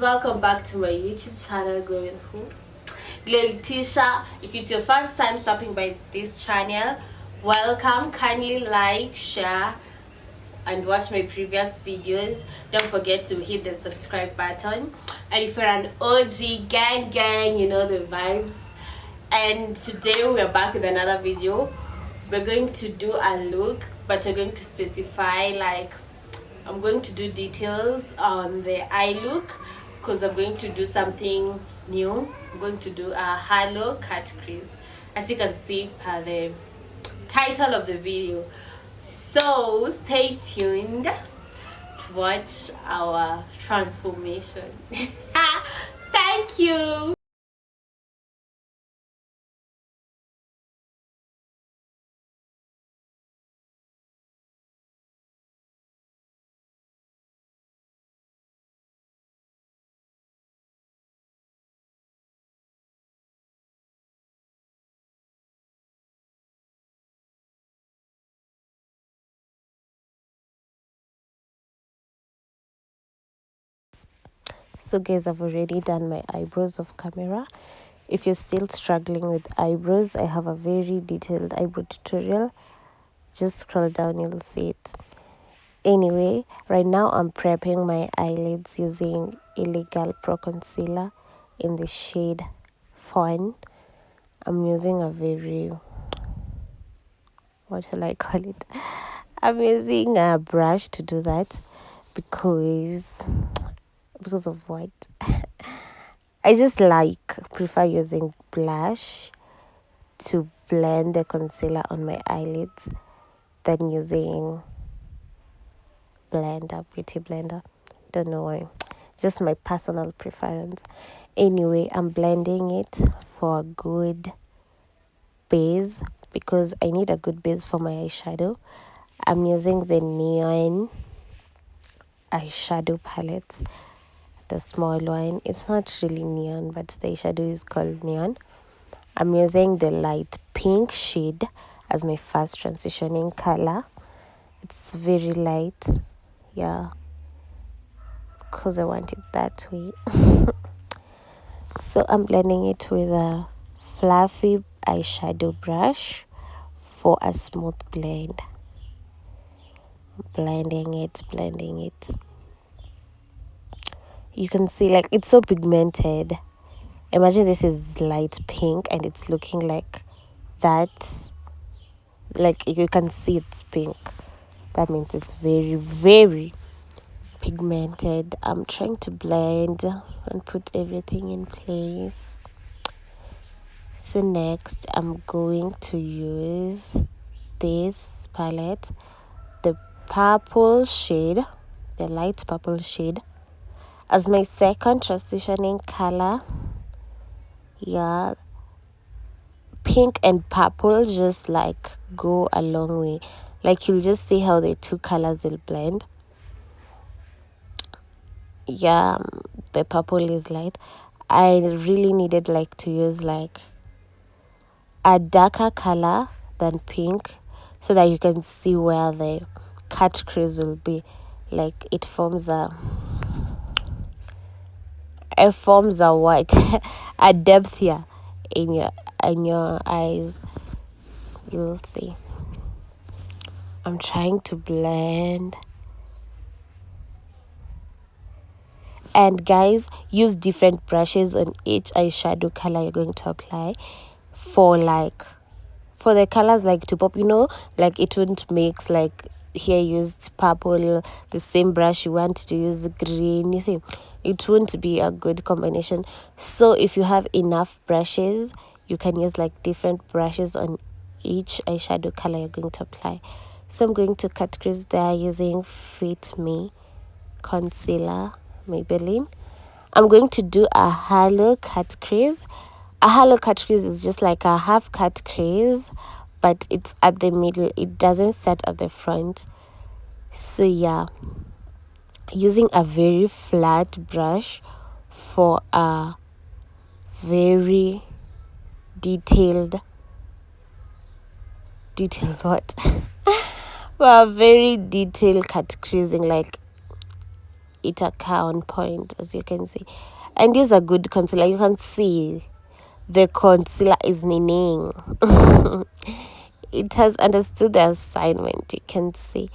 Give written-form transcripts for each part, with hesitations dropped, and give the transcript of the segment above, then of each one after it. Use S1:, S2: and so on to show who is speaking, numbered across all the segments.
S1: welcome back to my YouTube channel, Glowing Who? Glow Tisha. If it's your first time stopping by this channel, welcome. Kindly like, share, and watch my previous videos. Don't forget to hit the subscribe button. And if you're an OG gang, you know the vibes. And today we are back with another video. We're going to do a look, but we're going to specify, like, I'm going to do details on the eye look because I'm going to do something new. I'm going to do a halo cut crease, as you can see per the title of the video. So stay tuned to watch our transformation. Thank you. So guys, I've already done my eyebrows off camera. If you're still struggling with eyebrows, I have a very detailed eyebrow tutorial. Just scroll down, you'll see it. Anyway, right now I'm prepping my eyelids using Illegal Pro Concealer in the shade Fawn. I'm using a very, what shall I call it? I'm using a brush to do that because of what? I just prefer using blush to blend the concealer on my eyelids than using beauty blender. Don't know why, just my personal preference. Anyway, I'm blending it for a good base because I need a good base for my eyeshadow. I'm using the Neon eyeshadow palette, the small one. It's not really neon, but the eyeshadow is called Neon. I'm using the light pink shade as my first transitioning color. It's very light, yeah, because I want it that way. So I'm blending it with a fluffy eyeshadow brush for a smooth blend. Blending it. You can see, like, it's so pigmented. Imagine this is light pink and it's looking like that. Like, you can see it's pink. That means it's very, very pigmented. I'm trying to blend and put everything in place. So next I'm going to use this palette, the purple shade, the light purple shade, as my second transitioning color. Yeah, pink and purple just like go a long way. Like, you'll just see how the two colors will blend. Yeah, the purple is light. I really needed like to use like a darker color than pink so that you can see where the cut crease will be. Like, it forms a what a depth here in your eyes. You'll see. I'm trying to blend. And guys, use different brushes on each eyeshadow color you're going to apply for the colors, like, to pop, like it wouldn't mix. Like, here used purple, the same brush you want to use green, you see, it won't be a good combination. So if you have enough brushes, you can use like different brushes on each eyeshadow color you're going to apply. So I'm going to cut crease there using Fit Me concealer, Maybelline. I'm going to do a halo cut crease. A halo cut crease is just like a half cut crease, but it's at the middle. It doesn't set at the front. So yeah, using a very flat brush for a very detailed what? For a very detailed cut creasing. Like, itaka on point, as you can see. And this is a good concealer. You can see the concealer is meaning. It has understood the assignment. You can see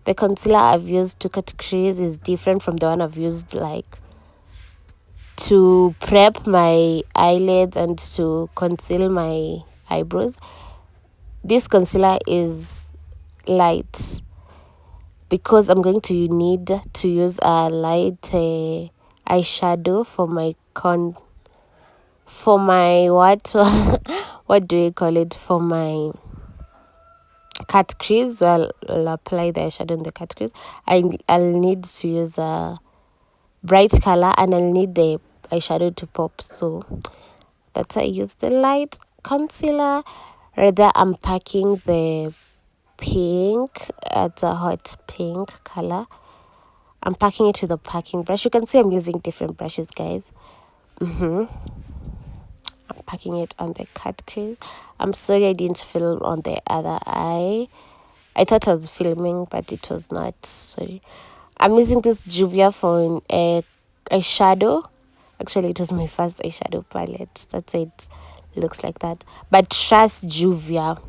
S1: the concealer I've used to cut crease is different from the one I've used like to prep my eyelids and to conceal my eyebrows. This concealer is light because I'm going to need to use a light eyeshadow for my what what do you call it, for my cut crease. So I'll apply the eyeshadow in the cut crease. I'll need to use a bright color and I'll need the eyeshadow to pop, so that's why I use the light concealer. Rather, I'm packing the pink. It's a hot pink color. I'm packing it with a packing brush. You can see I'm using different brushes, guys. I'm packing it on the cut crease. I'm sorry I didn't film on the other eye. I thought I was filming, but it was not. Sorry. I'm using this Juvia for a eyeshadow. Actually, it was my first eyeshadow palette. That's why it looks like that. But trust Juvia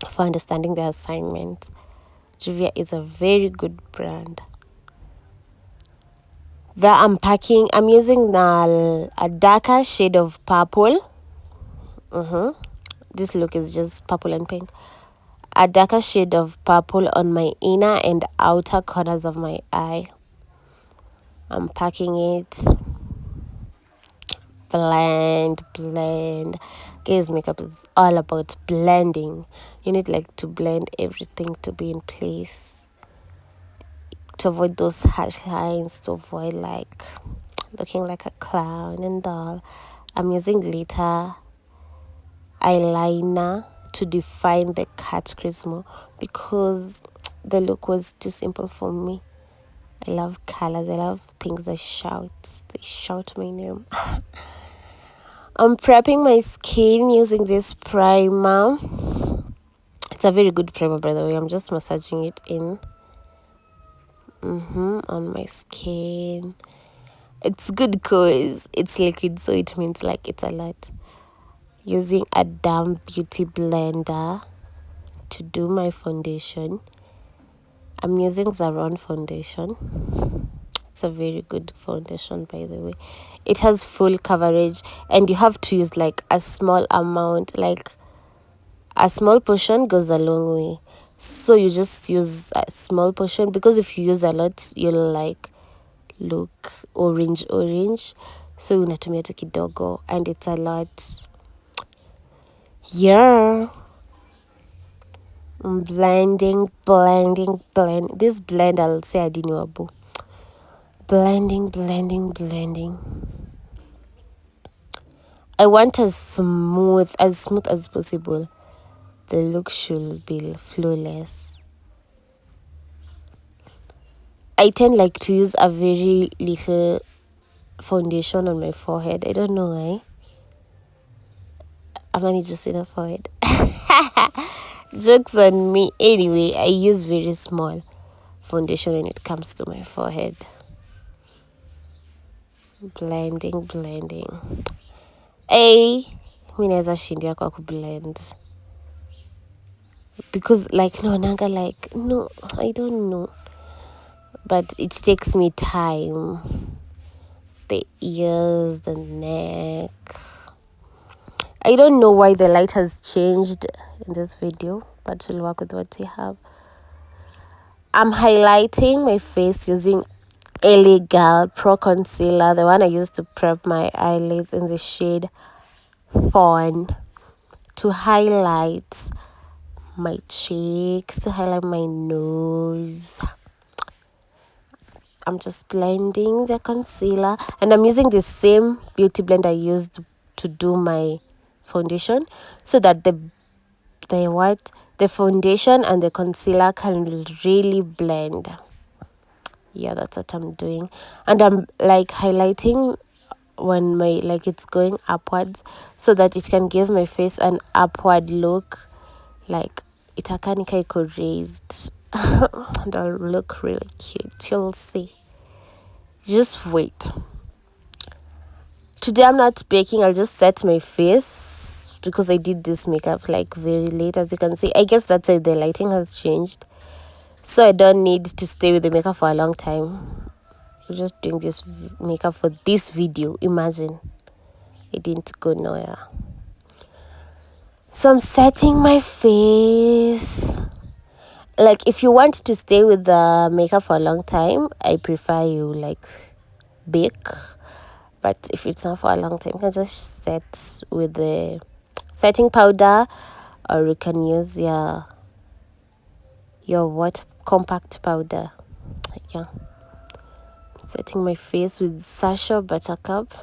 S1: for understanding the assignment. Juvia is a very good brand. I'm using a darker shade of purple. This look is just purple and pink. A darker shade of purple on my inner and outer corners of my eye. I'm packing it. Blend. Guys, makeup is all about blending. You need like to blend everything to be in place, to avoid those harsh lines, to avoid like looking like a clown and all. I'm using glitter eyeliner to define the cut crease more because the look was too simple for me. I love colors. I love things that shout. They shout my name. I'm prepping my skin using this primer. It's a very good primer, by the way. I'm just massaging it in on my skin. It's good because it's liquid, so it means like it's a lot. Using a damp beauty blender to do my foundation. I'm using Zaron foundation. It's a very good foundation, by the way. It has full coverage and you have to use like a small amount, like a small portion goes a long way. So you just use a small portion because if you use a lot, you'll like look orange. So unatumia tu kidogo and it's a lot. Yeah. Blending. This blend, I'll say I didn't know about. Blending. I want as smooth as possible. The look should be flawless. I tend like to use a very little foundation on my forehead. I don't know why. I'm only just in the forehead. Jokes on me. Anyway, I use very small foundation when it comes to my forehead. Blending. Mi naweza shindia kwa kublend. Because like no, I don't know. But it takes me time. The ears, the neck. I don't know why the light has changed in this video, but we'll work with what we have. I'm highlighting my face using LA Girl Pro Concealer, the one I used to prep my eyelids, in the shade Fawn, to highlight my cheeks, to highlight my nose. I'm just blending the concealer and I'm using the same beauty blend I used to do my foundation so that the foundation and the concealer can really blend. Yeah, that's what I'm doing. And I'm like highlighting when my it's going upwards so that it can give my face an upward look, like itakanika iko raised. That'll look really cute. You'll see. Just wait. Today I'm not baking. I'll just set my face because I did this makeup like very late, as you can see. I guess that's why the lighting has changed, so I don't need to stay with the makeup for a long time. I'm just doing this makeup for this video. Imagine it didn't go nowhere. So I'm setting my face. Like, if you want to stay with the makeup for a long time, I prefer you like bake. But if it's not for a long time, you can just set with the setting powder, or you can use your what compact powder. Yeah, setting my face with Sasha Buttercup.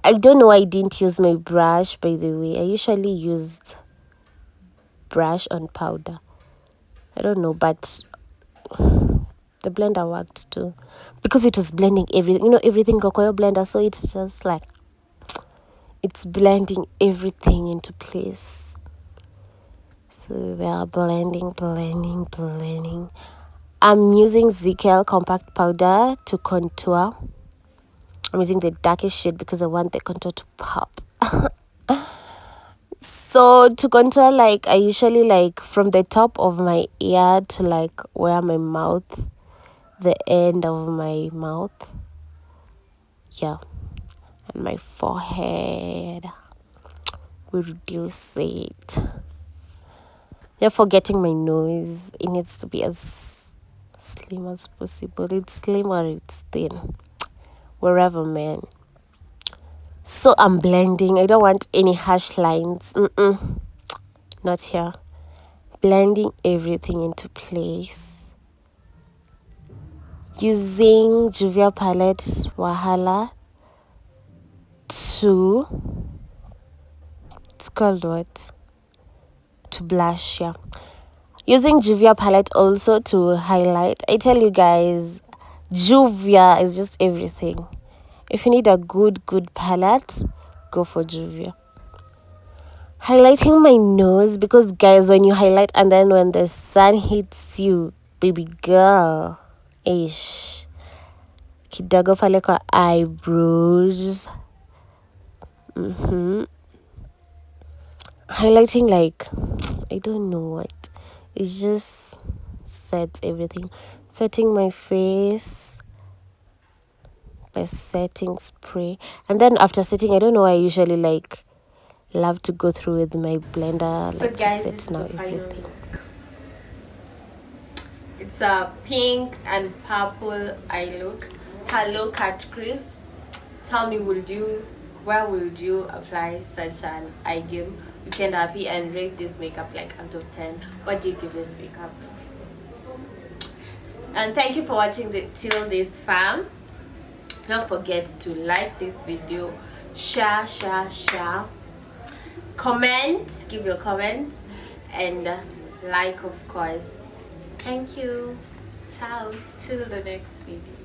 S1: I don't know why I didn't use my brush, by the way. I usually used brush on powder. I don't know, but the blender worked too, because it was blending everything. You know, everything got your blender, so it's just like it's blending everything into place. So they are blending. I'm using ZKL compact powder to contour. I'm using the darkest shade because I want the contour to pop. So to contour, like, I usually like from the top of my ear to like where my mouth, the end of my mouth, yeah, and my forehead. We reduce it. Therefore, getting my nose, it needs to be as slim as possible. It's slim or it's thin, wherever, man. So I'm blending. I don't want any harsh lines. Not here. Blending everything into place. Using Juvia palette Wahala to, it's called what? To blush, yeah. Using Juvia palette also to highlight. I tell you guys, Juvia is just everything. If you need a good palette, go for Juvia. Highlighting my nose, because guys, when you highlight and then when the sun hits you, baby girl, ish, kidogo pale kwa eyebrows. Highlighting, like, I don't know what, it just sets everything. Setting my face by setting spray, and then after setting, I don't know why I usually like love to go through with my blender,
S2: so
S1: like,
S2: guys,
S1: to
S2: this
S1: set
S2: is
S1: now
S2: the final
S1: everything.
S2: look. It's a pink and purple eye look. Hello Cutcrease, tell me, where would you apply such an eye game? You can have it and rate this makeup like out of 10. What do you give this makeup? And thank you for watching till this fam. Don't forget to like this video, share, comment, give your comments, and like, of course. Thank you. Ciao. Till the next video.